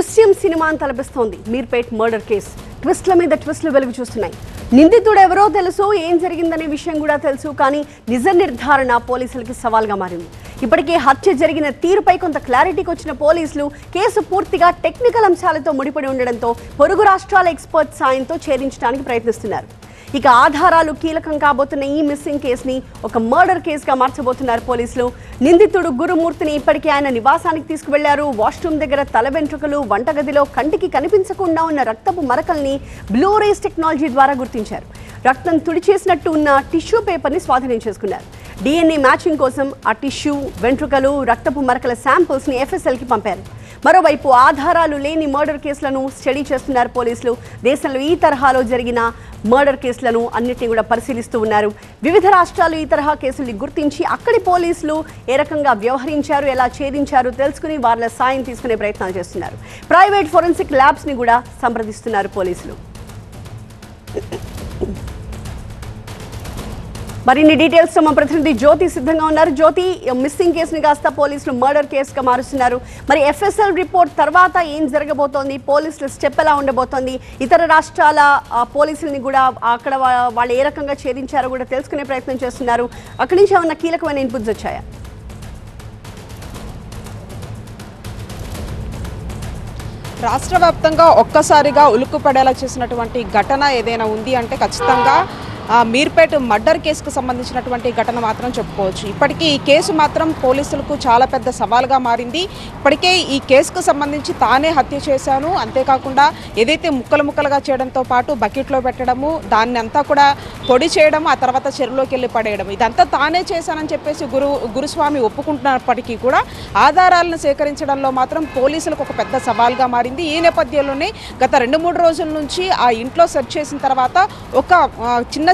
దృశ్యం సినిమాను తలపిస్తోంది Meerpet murder case. ట్విస్ట్ల మీద ట్విస్ట్లు వెలుగు చూస్తున్నాయి. నిందితుడు ఎవరో తెలుసు, ఏం జరిగిందనే విషయం కూడా తెలుసు, కానీ నిజ నిర్ధారణ పోలీసులకి సవాల్గా మారింది. ఇప్పటికే హత్య జరిగిన తీరుపై కొంత క్లారిటీకి వచ్చిన పోలీసులు కేసు పూర్తిగా టెక్నికల్ అంశాలతో ముడిపడి ఉండడంతో పొరుగు రాష్ట్రాల ఎక్స్పర్ట్ సాయంతో ఛేదించడానికి ప్రయత్నిస్తున్నారు. ఇక ఆధారాలు కీలకం కాబోతున్న ఈ మిస్సింగ్ కేసుని ఒక మర్డర్ కేసుగా మార్చబోతున్నారు పోలీసులు. నిందితుడు గురుమూర్తిని ఇప్పటికే ఆయన నివాసానికి తీసుకువెళ్లారు. వాష్రూమ్ దగ్గర తల వెంట్రుకలు, వంటగదిలో కంటికి కనిపించకుండా ఉన్న రక్తపు మరకల్ని బ్లూ రేస్ టెక్నాలజీ ద్వారా గుర్తించారు. రక్తం తుడిచేసినట్టు ఉన్న టిష్యూ పేపర్ని స్వాధీనం చేసుకున్నారు. DNA మ్యాచింగ్ కోసం ఆ టిష్యూ, వెంట్రుకలు, రక్తపు మరకల శాంపుల్స్ని FSLకి పంపారు. మరోవైపు ఆధారాలు లేని మర్డర్ కేసులను స్టడీ చేస్తున్నారు పోలీసులు. దేశంలో ఈ తరహాలో జరిగిన మర్డర్ కేసులను అన్నిటినీ కూడా పరిశీలిస్తూ ఉన్నారు. వివిధ రాష్ట్రాలు ఈ తరహా కేసుల్ని గుర్తించి అక్కడి పోలీసులు ఏ రకంగా వ్యవహరించారు, ఎలా ఛేదించారు తెలుసుకుని వాళ్ళ సాయం తీసుకునే ప్రయత్నాలు చేస్తున్నారు. ప్రైవేట్ ఫోరెన్సిక్ ల్యాబ్స్ని కూడా సంప్రదిస్తున్నారు పోలీసులు. మరిన్ని డీటెయిల్స్ తో మా ప్రతినిధి జ్యోతి సిద్ధంగా ఉన్నారు. జ్యోతి, మిస్సింగ్ కేసుని కాస్త పోలీసులు మర్డర్ కేసుగా మారుస్తున్నారు. మరి FSL రిపోర్ట్ తర్వాత ఏం జరగబోతోంది? పోలీసుల స్టెప్ ఎలా ఉండబోతోంది? ఇతర రాష్ట్రాల పోలీసుల్ని కూడా అక్కడ వాళ్ళు ఏ రకంగా ఛేదించారో కూడా తెలుసుకునే ప్రయత్నం చేస్తున్నారు. అక్కడి నుంచి ఏమన్నా కీలకమైన ఇన్పుట్స్ వచ్చాయా? రాష్ట్ర వ్యాప్తంగా ఒక్కసారిగా ఉలుక్కుపడేలా చేసినటువంటి ఘటన ఏదైనా ఉంది అంటే ఖచ్చితంగా మీర్పేట్ మర్డర్ కేసుకు సంబంధించినటువంటి ఘటన మాత్రం చెప్పుకోవచ్చు. ఇప్పటికీ ఈ కేసు మాత్రం పోలీసులకు చాలా పెద్ద సవాల్గా మారింది. ఇప్పటికే ఈ కేసుకు సంబంధించి తానే హత్య చేశాను, అంతేకాకుండా ఏదైతే ముక్కలు ముక్కలుగా చేయడంతో పాటు బకెట్లో పెట్టడము, దాన్ని అంతా కూడా పొడి చేయడం, ఆ తర్వాత చెరువులోకి వెళ్ళి పడేయడం, ఇదంతా తానే చేశానని చెప్పేసి గురుస్వామి ఒప్పుకుంటున్నప్పటికీ కూడా ఆధారాలను సేకరించడంలో మాత్రం పోలీసులకు ఒక పెద్ద సవాల్గా మారింది. ఈ నేపథ్యంలోనే గత 2-3 రోజుల నుంచి ఆ ఇంట్లో సెర్చ్ చేసిన తర్వాత ఒక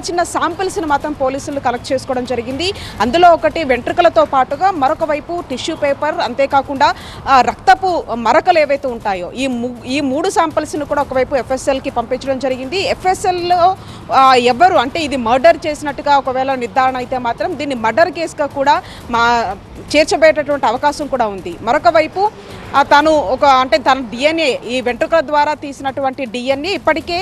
చిన్న శాంపిల్స్ని మాత్రం పోలీసులు కలెక్ట్ చేసుకోవడం జరిగింది. అందులో ఒకటి వెంట్రుకలతో పాటుగా మరొక వైపు టిష్యూ పేపర్, అంతేకాకుండా రక్తపు మరకలు ఏవైతే ఉంటాయో ఈ 3 శాంపిల్స్ని కూడా ఒకవైపు FSLకి పంపించడం జరిగింది. FSLలో ఎవరు అంటే ఇది మర్డర్ చేసినట్టుగా ఒకవేళ నిర్ధారణ అయితే మాత్రం దీన్ని మర్డర్ కేసుగా కూడా చేర్చబోయేటటువంటి అవకాశం కూడా ఉంది. మరొక వైపు తను తన DNA, ఈ వెంట్రుకల ద్వారా తీసినటువంటి DNA ఇప్పటికే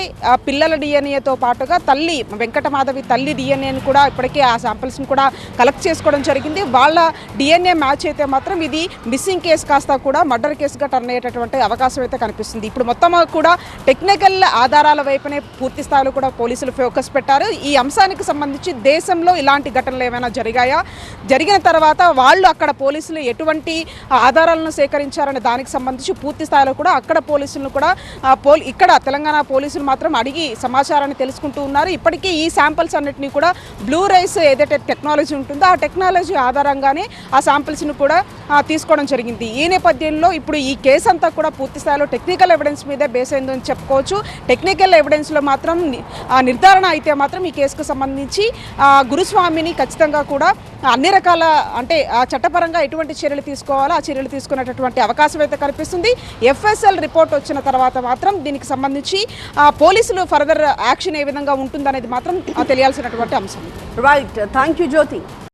పిల్లల DNAతో పాటుగా తల్లి వెంకటమాధవి తల్లి DNAని కూడా ఇప్పటికే ఆ శాంపిల్స్ని కూడా కలెక్ట్ చేసుకోవడం జరిగింది. వాళ్ళ DNA మ్యాచ్ అయితే మాత్రం ఇది మిస్సింగ్ కేసు కాస్త కూడా మర్డర్ కేసుగా టర్న్ అయ్యేటటువంటి అవకాశం అయితే కనిపిస్తుంది. ఇప్పుడు మొత్తం కూడా టెక్నికల్ ఆధారాల వైపునే పూర్తి స్థాయిలో కూడా పోలీసులు ఫోకస్ పెట్టారు. ఈ అంశానికి సంబంధించి దేశంలో ఇలాంటి ఘటనలు ఏమైనా జరిగాయా, జరిగిన తర్వాత వాళ్ళు అక్కడ పోలీసులు ఎటువంటి ఆధారాలను సేకరించారనే దానికి సంబంధించి పూర్తి స్థాయిలో కూడా అక్కడ పోలీసులను కూడా ఇక్కడ తెలంగాణ పోలీసులు మాత్రం అడిగి సమాచారాన్ని తెలుసుకుంటూ ఉన్నారు. ఇప్పటికీ ఈ శాంపిల్స్ అన్నిటినీ కూడా బ్లూ రైస్ ఏదైతే టెక్నాలజీ ఉంటుందో ఆ టెక్నాలజీ ఆధారంగానే ఆ శాంపిల్స్ని కూడా తీసుకోవడం జరిగింది. ఈ నేపథ్యంలో ఇప్పుడు ఈ కేసు అంతా కూడా పూర్తి స్థాయిలో టెక్నికల్ ఎవిడెన్స్ మీదే బేస్ అయిందని చెప్పుకోవచ్చు. టెక్నికల్ ఎవిడెన్స్లో మాత్రం నిర్ధారణ అయితే మాత్రం ఈ కేసుకు సంబంధించి గురుస్వామిని ఖచ్చితంగా కూడా అన్ని రకాల చట్టపరంగా ఎటువంటి చర్యలు తీసుకోవాలో ఆ చర్యలు తీసుకునేటటువంటి అవకాశం అయితే కనిపిస్తుంది. FSL రిపోర్ట్ వచ్చిన తర్వాత మాత్రం దీనికి సంబంధించి పోలీసులు ఫర్దర్ యాక్షన్ ఏ విధంగా ఉంటుందనేది మాత్రం తెలియాల్సినటువంటి అంశం. Right, thank you Jyothi.